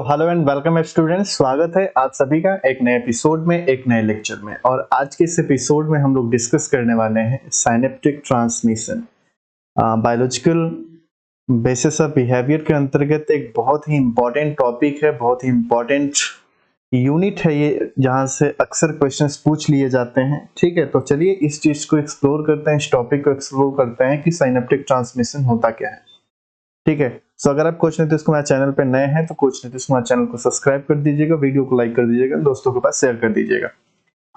Hello and welcome students, स्वागत है आप सभी का एक नए एपिसोड में, एक नए लेक्चर में। और आज के इस एपिसोड में हम लोग डिस्कस करने वाले हैं synaptic transmission. Biological basis of behaviour के अंतर्गत एक बहुत ही इंपॉर्टेंट टॉपिक है, बहुत ही इंपॉर्टेंट यूनिट है ये, जहां से अक्सर क्वेश्चंस पूछ लिए जाते हैं। ठीक है, तो चलिए इस चीज को एक्सप्लोर करते हैं, इस टॉपिक को एक्सप्लोर करते हैं कि साइनेप्टिक ट्रांसमिशन होता क्या है। ठीक है, सो अगर आप कोच नीतीश कुमार चैनल पे नए हैं तो कोच नीतीश कुमार चैनल को सब्सक्राइब कर दीजिएगा, वीडियो को लाइक कर दीजिएगा, दोस्तों के पास शेयर कर दीजिएगा।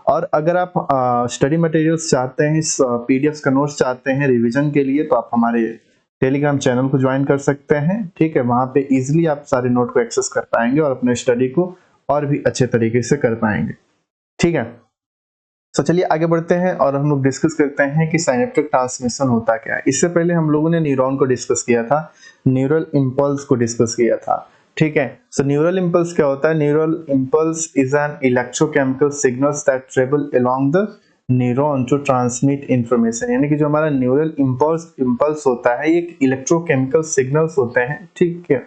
और अगर आप स्टडी मटेरियल्स चाहते हैं, इस पीडीएफ का नोट्स चाहते हैं रिवीजन के लिए, तो आप हमारे टेलीग्राम चैनल को ज्वाइन कर सकते हैं। ठीक है, वहां पे इजीली आप सारे नोट को एक्सेस कर पाएंगे और अपने स्टडी को और भी अच्छे तरीके से कर पाएंगे। ठीक है, तो चलिए आगे बढ़ते हैं और हम लोग डिस्कस करते हैं कि साइनेप्टिक ट्रांसमिशन होता क्या है। इससे पहले हम लोगों ने न्यूरॉन को डिस्कस किया था, न्यूरल इंपल्स को डिस्कस किया था। ठीक है, सो न्यूरल इंपल्स क्या होता है? Neural impulse is an electrochemical signals that travel along the neuron to transmit information. यानी कि जो हमारा न्यूरल इंपल्स होता है, ये इलेक्ट्रोकेमिकल सिग्नल्स होते हैं। ठीक है,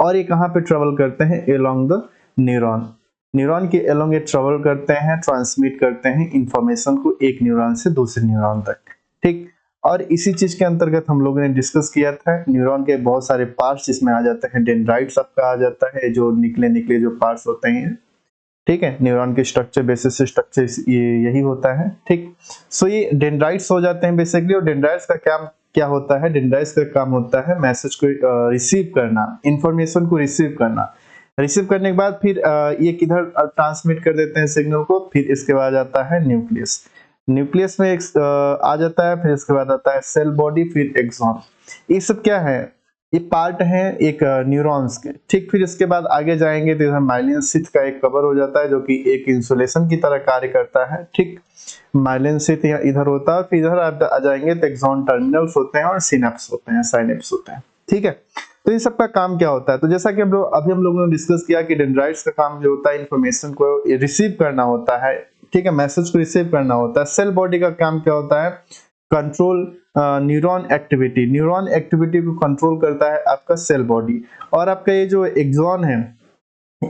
और ये कहाँ पे ट्रेवल करते हैं? Along the neuron. न्यूरॉन के अलोंग ये ट्रेवल करते हैं, ट्रांसमिट करते हैं इंफॉर्मेशन को एक न्यूरॉन से दूसरे न्यूरॉन तक। ठीक, और इसी चीज के अंतर्गत हम लोगों ने डिस्कस किया था न्यूरॉन के बहुत सारे पार्ट्स इसमें आ जाते हैं। डेंड्राइट्स आपका आ जाता है, जो निकले जो पार्ट्स होते हैं। ठीक है, न्यूरॉन के स्ट्रक्चर, बेसिस स्ट्रक्चर ये यही होता है। ठीक, सो ये डेंड्राइट्स हो जाते हैं बेसिकली। और डेंड्राइट्स का क्या होता है? डेंड्राइट्स का काम होता है मैसेज को रिसीव करना, इंफॉर्मेशन को रिसीव करना। रिसीव करने के बाद फिर ये किधर ट्रांसमिट कर देते हैं सिग्नल को? फिर इसके बाद आता है न्यूक्लियस। न्यूक्लियस में एक आ जाता है, फिर इसके बाद आता है सेल बॉडी, फिर एक्सॉन। ये सब क्या है? ये पार्ट है एक न्यूरॉन्स के। ठीक, फिर इसके बाद आगे जाएंगे तो इधर माइलिन शीथ का एक कवर हो जाता है, जो कि एक इंसुलेशन की तरह कार्य करता है। ठीक, माइलिन शीथ इधर होता है, फिर इधर आप आ जाएंगे तो एक्सॉन टर्मिनल्स होते हैं और सिनेप्स होते हैं, साइनेप्स होते हैं। ठीक है, तो इन सब का काम क्या होता है? तो जैसा कि अभी हम लोगों ने डिस्कस किया कि डेंड्राइट्स का काम जो होता है इंफॉर्मेशन को रिसीव करना होता है। ठीक है, मैसेज को रिसीव करना होता है। सेल बॉडी का काम क्या होता है? Control neuron activity. Neuron activity को कंट्रोल करता है आपका सेल बॉडी। और आपका ये जो एक्सॉन है,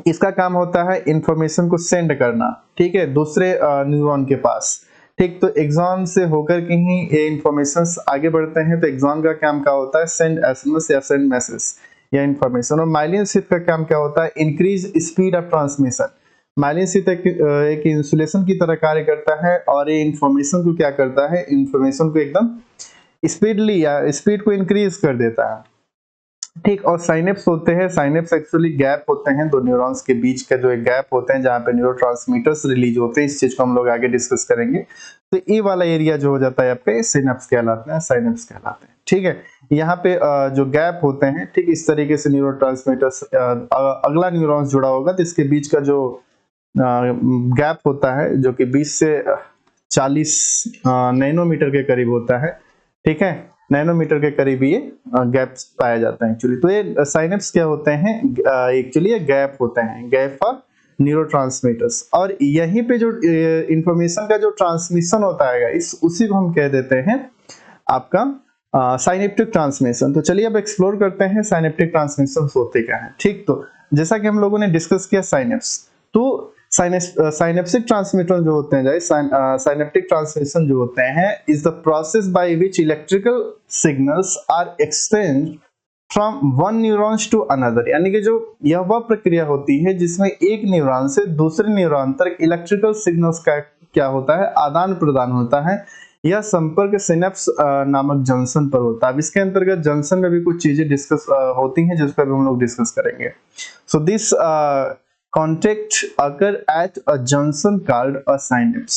इसका काम होता है इंफॉर्मेशन को सेंड करना। ठीक है, दूसरे न्यूरॉन के पास। ठीक, तो एक्सॉन से होकर के ही ये इंफॉर्मेशंस आगे बढ़ते हैं। तो एक्सॉन का काम क्या होता है? सेंड एसएमएस या सेंड मैसेज या इंफॉर्मेशन। और माइलिन शीथ का काम क्या होता है? Increase speed of transmission. Myelin sheath एक इंसुलेशन की तरह कार्य करता है और ये इंफॉर्मेशन को क्या करता है? इंफॉर्मेशन को एकदम स्पीडली या स्पीड को इंक्रीज कर देता है। ठीक, और साइनेप्स होते हैं। साइनेप्स एक्चुअली गैप होते हैं, दो न्यूरॉन्स के बीच का जो एक गैप होते हैं, जहां पे न्यूरोट्रांसमीटर्स रिलीज होते हैं। इस चीज को हम लोग आगे डिस्कस करेंगे। तो ये वाला एरिया जो हो जाता है आपका, ये सिनेप्स कहलाते हैं, साइनेप्स कहलाते हैं। ठीक है, यहाँ पे जो गैप होते हैं, ठीक इस तरीके से न्यूरोट्रांसमीटर्स, अगला न्यूरॉन्स जुड़ा होगा तो इसके बीच का जो गैप होता है, जो कि 20 से 40 नैनोमीटर के करीब होता है। ठीक है, नैनोमीटर के करीब ये गैप्स पाया जाता है एक्चुअली। तो ये साइनेप्स क्या होते हैं? एक्चुअली ये गैप होते हैं, गैप फॉर न्यूरोट्रांसमीटर्स। और यहीं पे जो इंफॉर्मेशन का जो ट्रांसमिशन होता है उसी को हम कह देते हैं आपका साइनेप्टिक ट्रांसमिशन। तो चलिए अब एक्सप्लोर करते हैं साइनेप्टिक ट्रांसमिशन होते क्या है। ठीक, तो जैसा कि हम लोगों ने डिस्कस किया साइनेप्स, तो साइनेप्टिक ट्रांसमिशन जो होते हैं, साइनेप्टिक ट्रांसमिशन जो होते हैं is the process by which electrical signals are exchange from one neurons to another. यानी कि जो यह वह प्रक्रिया होती है जिसमें एक न्यूरॉन से दूसरे न्यूरॉन तक इलेक्ट्रिकल सिग्नल्स का क्या होता है? आदान प्रदान होता है। यह संपर्क सिनेप्स नामक जंक्शन पर होता है। अब इसके अंतर्गत जंक्शन में भी कुछ चीजें डिस्कस होती हैं, जिसका भी हम लोग डिस्कस करेंगे। So this contact occur at a junction called a synapse।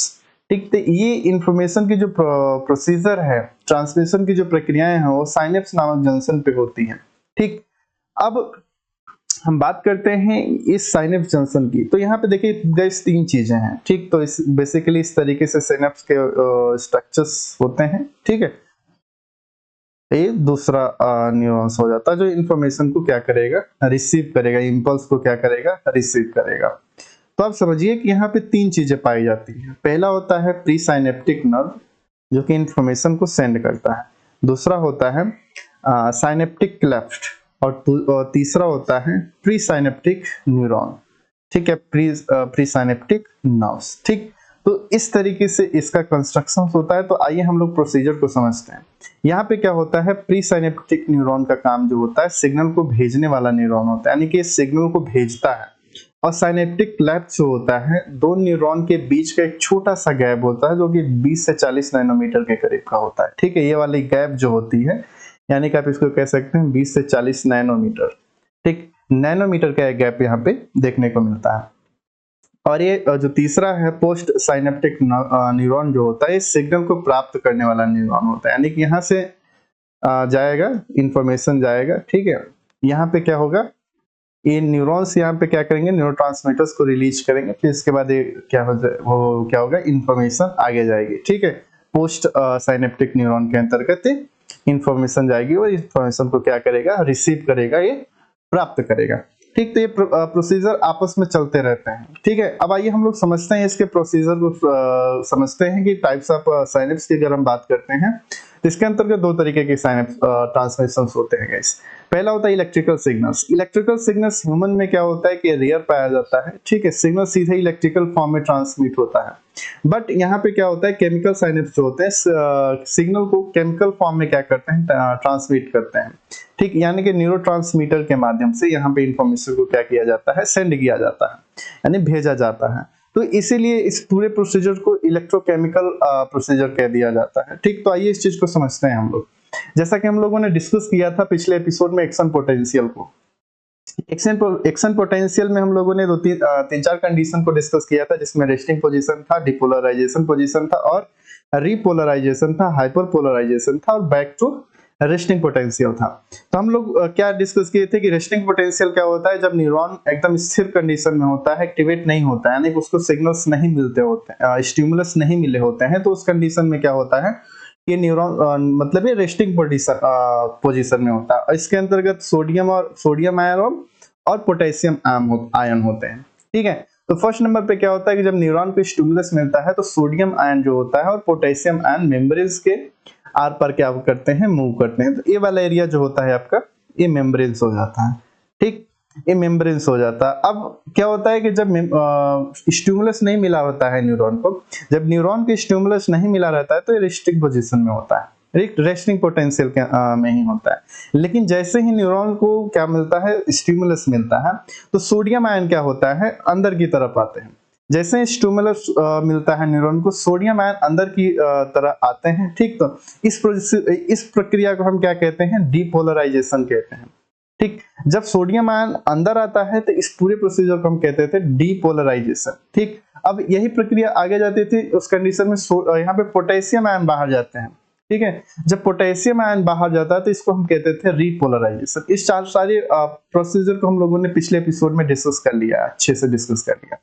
ठीक, तो ये इंफॉर्मेशन की जो प्रोसीजर है, ट्रांसमिशन की जो प्रक्रियाएं हैं, वो साइनेप्स नामक जंक्शन पे होती हैं। ठीक, अब हम बात करते हैं इस साइनेप्स जंक्शन की। तो यहाँ पे देखिए गाइस, तीन चीजें हैं। ठीक, तो इस बेसिकली इस तरीके से सिनेप्स के स्ट्रक्चर्स होते हैं। ठीक है, ये दूसरा न्यूरॉन्स हो जाता है जो इंफॉर्मेशन को क्या करेगा? रिसीव करेगा, इंपल्स को क्या करेगा? रिसीव करेगा। तो आप समझिए कि यहाँ पे तीन चीजें पाई जाती हैं। पहला होता है प्री साइनेप्टिक नर्व, जो कि इंफॉर्मेशन को सेंड करता है। दूसरा होता है साइनेप्टिक क्लेफ्ट, और तीसरा होता है प्री साइनेप्टिक न्यूरॉन, ठीक है, प्री साइनेप्टिक नर्व्स, ठीक। तो इस तरीके से इसका कंस्ट्रक्शन होता है। तो आइए हम लोग प्रोसीजर को समझते हैं। यहाँ पे क्या होता है, प्री साइनेप्टिक न्यूरॉन का काम जो होता है सिग्नल को भेजने वाला न्यूरॉन होता है, यानी कि सिग्नल को भेजता है। और साइनेप्टिक लैप्स जो होता है दो न्यूरॉन के बीच का एक छोटा सा गैप होता है जो कि 20 से 40 नैनोमीटर के करीब का होता है, ठीक है। ये वाली गैप जो होती है, यानी कि आप इसको कह सकते हैं 20 से 40 नैनोमीटर, ठीक, नैनोमीटर का एक गैप यहाँ पे देखने को मिलता है। और ये जो तीसरा है पोस्ट साइनेप्टिक न्यूरॉन जो होता है, इस सिग्नल को प्राप्त करने वाला न्यूरॉन होता है, यानी कि यहाँ से जाएगा इंफॉर्मेशन जाएगा, ठीक है। यहाँ पे क्या होगा, ये न्यूरॉन्स यहाँ पे क्या करेंगे, न्यूरोट्रांसमीटर्स को रिलीज करेंगे, फिर इसके बाद ये क्या होगा, इंफॉर्मेशन आगे जाएगी, ठीक है। पोस्ट साइनेप्टिक न्यूरॉन के अंतर्गत इंफॉर्मेशन जाएगी और इंफॉर्मेशन को क्या करेगा, रिसीव करेगा, ये प्राप्त करेगा, ठीक। तो ये प्रोसीजर आपस में चलते रहते हैं, ठीक है। अब आइए हम लोग समझते हैं इसके प्रोसीजर को, समझते हैं कि टाइप्स ऑफ साइनेप्स की अगर हम बात करते हैं तो इसके अंतर्गत दो तरीके के साइनेप्स ट्रांसमिशंस होते हैं गाइस। पहला होता है electrical signals. Electrical signals human में क्या होता है कि रेयर पाया जाता है, ठीक है। सिग्नल सीधे इलेक्ट्रिकल फॉर्म में ट्रांसमिट होता है। बट यहाँ पे क्या होता है, केमिकल साइनेप्स जो होते हैं सिग्नल को केमिकल फॉर्म में क्या करते हैं, ट्रांसमिट करते हैं, ठीक। यानी कि न्यूरोट्रांसमीटर के माध्यम से यहाँ पे इंफॉर्मेशन को क्या किया जाता है, सेंड किया जाता है, यानी भेजा जाता है। तो इसीलिए इस पूरे प्रोसीजर को इलेक्ट्रोकेमिकल प्रोसीजर कह दिया जाता है, ठीक। तो आइए इस चीज को समझते हैं हम लोग। जैसा कि हम लोगों ने डिस्कस किया था पिछले एपिसोड में एक्शन पोटेंशियल को। एक्शन पोटेंशियल में हम लोगों ने तीन चार कंडीशन को डिस्कस किया था, जिसमें रेस्टिंग पोजीशन था, डिपोलराइजेशन पोजीशन था और रिपोलराइजेशन था, हाइपरपोलराइजेशन था और बैक टू रेस्टिंग पोटेंशियल था। तो हम लोग क्या डिस्कस किए थे कि रेस्टिंग पोटेंशियल क्या होता है, जब न्यूरॉन एकदम स्थिर कंडीशन में होता है, एक्टिवेट नहीं होता है, यानी कि उसको सिग्नल्स नहीं मिलते होते हैं, स्टिमुलस नहीं मिले होते हैं, तो उस कंडीशन में क्या होता है, ये न्यूरॉन मतलब ये रेस्टिंग पोजीशन में होता है। और इसके अंतर्गत सोडियम आयन और पोटेशियम आयन होते हैं, ठीक है। तो फर्स्ट नंबर पे क्या होता है कि जब न्यूरॉन को स्टिमुलस मिलता है तो सोडियम आयन जो होता है और पोटेशियम आयन मेम्ब्रेन्स के आर पार क्या करते हैं, मूव करते हैं। तो ये वाला एरिया जो होता है आपका, ये मेम्ब्रेन्स हो जाता है, ठीक, ये मेम्ब्रेन्स हो जाता है। अब क्या होता है कि जब स्टिमुलस नहीं मिला होता है न्यूरॉन को, जब न्यूरॉन को स्टिमुलस नहीं मिला रहता है तो ये रेस्टिंग पोजीशन में होता है, रेस्टिंग पोटेंशियल में ही होता है। लेकिन जैसे ही न्यूरॉन को क्या मिलता है, स्टिमुलस मिलता है, तो सोडियम आयन क्या होता है, अंदर की तरफ आते हैं। जैसे ही स्टिमुलस मिलता है न्यूरॉन को, सोडियम आयन अंदर की तरह आते हैं, ठीक। तो इस प्रक्रिया को हम क्या कहते हैं, डीपोलराइजेशन कहते हैं, ठीक। जब सोडियम आयन अंदर आता है तो इस पूरे प्रोसीजर को हम कहते थे डीपोलराइजेशन, ठीक। अब यही प्रक्रिया आगे जाती थी, उस कंडीशन में यहाँ पे पोटेशियम आयन बाहर जाते हैं, ठीक है। जब पोटेशियम आयन बाहर जाता है तो इसको हम कहते थे रिपोलराइजेशन। इस सारे प्रोसीजर को हम लोगों ने पिछले एपिसोड में डिस्कस कर लिया, अच्छे से डिस्कस कर लिया,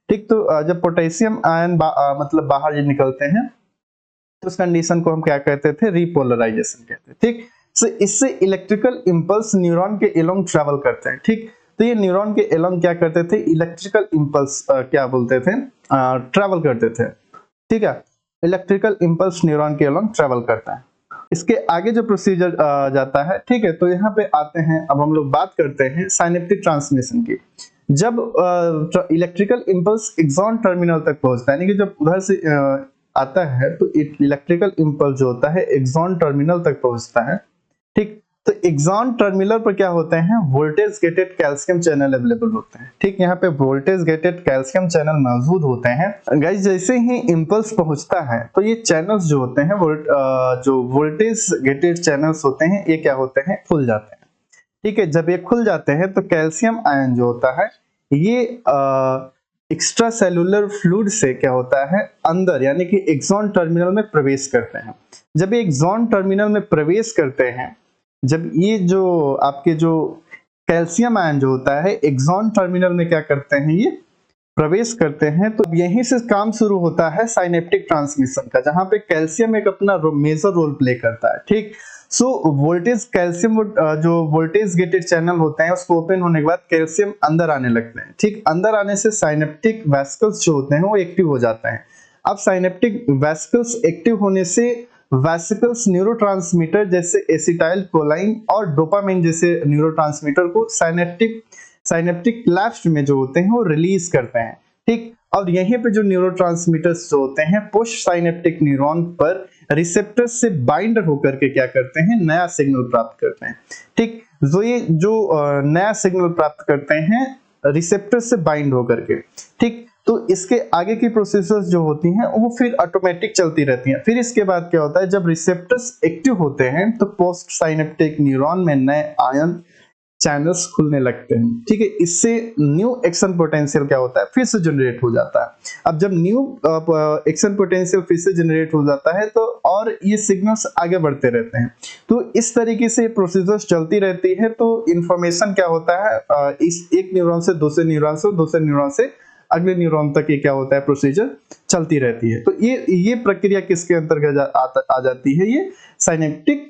ठीक। तो जब पोटेशियम आयन मतलब बाहर निकलते हैं तो उस कंडीशन को हम क्या कहते थे, रिपोलराइजेशन कहते हैं, ठीक। सो इससे इलेक्ट्रिकल इंपल्स न्यूरॉन के एलोंग ट्रैवल करते हैं, ठीक। तो ये न्यूरॉन के एलोंग क्या करते थे, इलेक्ट्रिकल इंपल्स क्या बोलते थे, ट्रैवल करते थे, ठीक है। इलेक्ट्रिकल इंपल्स न्यूरॉन के एलोंग ट्रैवल करता है। इसके आगे जो प्रोसीजर जाता है, ठीक है। तो यहाँ पे आते हैं, अब हम लोग बात करते हैं साइनेप्टिक ट्रांसमिशन की। जब इलेक्ट्रिकल इंपल्स एक्सॉन टर्मिनल तक पहुंचता है, यानी कि जब उधर से आता है तो इलेक्ट्रिकल इंपल्स जो होता है एक्सॉन टर्मिनल तक पहुंचता है, ठीक। तो एक्सॉन टर्मिनल पर क्या होते हैं, voltage gated calcium channel available होते हैं, ठीक। यहाँ पे वोल्टेज गेटेड कैल्शियम चैनल मौजूद होते हैं गाइस। जैसे ही इंपल्स पहुंचता है तो ये चैनल्स जो होते हैं, जो वोल्टेज गेटेड चैनल्स होते हैं, ये क्या होते हैं, खुल जाते हैं, ठीक है। जब ये खुल जाते हैं तो कैल्शियम आयन जो होता है ये एक्स्ट्रा सेलुलर फ्लूइड से क्या होता है, अंदर यानी कि एक्सॉन टर्मिनल में प्रवेश करते हैं। जब ये एक्सॉन टर्मिनल में प्रवेश करते हैं, जब ये जो आपके जो कैल्शियम आयन जो होता है एक्सॉन टर्मिनल में क्या करते हैं, ये प्रवेश करते हैं, तो यहीं से काम शुरू होता है साइनेप्टिक ट्रांसमिशन का, जहां पे कैल्शियम एक अपना मेजर रोल प्ले करता है, ठीक। सो वोल्टेज कैल्शियम जो वोल्टेज गेटेड चैनल होते हैं उसको ओपन होने के बाद कैल्शियम अंदर आने लगते हैं, ठीक। अंदर आने से साइनेप्टिक वेसिकल्स जो होते हैं वो एक्टिव हो जाते हैं। अब साइनेप्टिक वेसिकल्स एक्टिव होने से वेसिकल्स न्यूरोट्रांसमीटर जैसे एसिटाइल कोलाइन और डोपामाइन जैसे न्यूरोट्रांसमीटर को साइनेप्टिक क्लेफ्ट में जो होते हैं वो रिलीज करते हैं, ठीक। और यहीं पे जो न्यूरोट्रांसमीटर्स जो होते हैं पोस्ट साइनेप्टिक न्यूरॉन पर रिसेप्टर से बाइंड होकर के क्या करते हैं, नया सिग्नल प्राप्त करते हैं, ठीक। तो ये जो नया सिग्नल प्राप्त करते हैं रिसेप्टर से बाइंड होकर के, ठीक। तो इसके आगे की प्रोसेसर्स जो होती हैं वो फिर ऑटोमेटिक चलती रहती हैं। फिर इसके बाद क्या होता है, जब रिसेप्टर्स एक्टिव होते हैं तो पोस्ट साइनेप्टिक न्यूरॉन में नए आयन चैनल्स खुलने लगते हैं, ठीक है। इससे न्यू एक्शन पोटेंशियल क्या होता है, फिर से जनरेट हो जाता है। अब जब न्यू एक्शन पोटेंशियल फिर से जनरेट हो जाता है तो और ये सिग्नल्स आगे बढ़ते रहते हैं। तो इस तरीके से प्रोसेसर्स चलती रहती है। तो इंफॉर्मेशन क्या होता है, इस एक न्यूरॉन से दूसरे न्यूरॉन से दूसरे न्यूरॉन से अगले न्यूरॉन तक ये क्या होता है, प्रोसीजर चलती रहती है। तो ये प्रक्रिया किसके अंतर्गत आ जाती है, ये साइनेप्टिक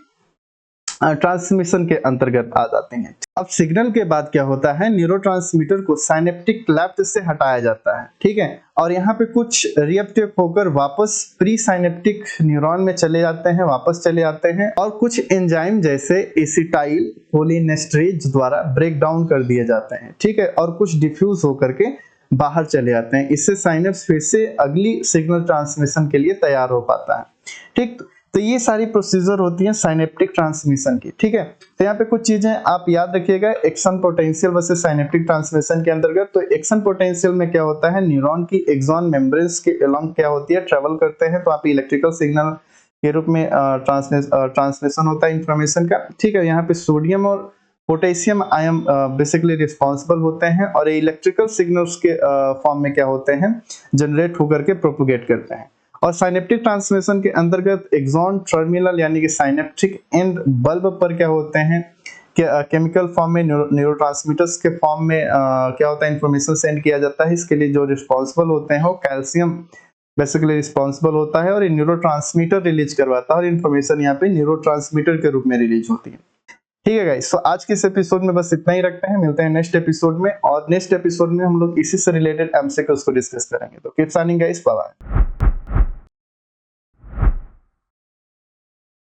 ट्रांसमिशन के अंतर्गत आ जाते हैं। अब सिग्नल के बाद क्या होता है, न्यूरोट्रांसमीटर को साइनेप्टिक क्लेफ्ट से हटाया जाता है, ठीक है। और यहाँ पे कुछ रिएक्टिव होकर वापस प्री साइनेप्टिक न्यूरॉन में चले जाते हैं, वापस चले आते हैं और कुछ एंजाइम जैसे एसिटाइल कोलिनेस्टरेज द्वारा ब्रेक डाउन कर दिए जाते हैं, ठीक है। और कुछ डिफ्यूज होकर के बाहर चले जाते हैं। इससे साइनेप्स फिर से अगली सिग्नल ट्रांसमिशन के लिए तैयार हो पाता है, ठीक। तो ये सारी प्रोसीजर होती है साइनेप्टिक ट्रांसमिशन की, ठीक है। तो यहाँ पे कुछ चीजें आप याद रखिएगा action potential versus synaptic transmission के अंतर्गत। तो एक्शन पोटेंशियल में क्या होता है, न्यूरॉन की एक्सॉन मेम्ब्रेन्स के अलोंग क्या होती है, ट्रेवल करते हैं। तो आप इलेक्ट्रिकल सिग्नल के रूप में ट्रांसमिशन होता है इंफॉर्मेशन का, ठीक है। यहाँ पे सोडियम और पोटेशियम आयन बेसिकली रिस्पॉन्सिबल होते हैं और इलेक्ट्रिकल सिग्नल्स के फॉर्म में क्या होते हैं, जनरेट होकर के प्रोपोगेट करते हैं। और साइनेप्टिक ट्रांसमिशन के अंतर्गत एक्सॉन टर्मिनल यानी कि साइनेप्टिक एंड बल्ब पर क्या होते हैं, केमिकल फॉर्म में न्यूरोट्रांसमीटर्स के फॉर्म में क्या होता है, इंफॉर्मेशन सेंड किया जाता है। इसके लिए जो रिस्पॉन्सिबल होते हैं वो कैल्शियम बेसिकली रिस्पॉन्सिबल होता है और ये न्यूरोट्रांसमीटर रिलीज करवाता है और इन्फॉर्मेशन यहाँ पे न्यूरोट्रांसमीटर के रूप में रिलीज होती है, ठीक है गाइस। तो आज के इस एपिसोड में बस इतना ही रखते हैं, मिलते हैं नेक्स्ट एपिसोड में। और नेक्स्ट एपिसोड में हम लोग इसी से रिलेटेड एमसीक्यूज को डिस्कस करेंगे। तो keep shining guys, bye bye.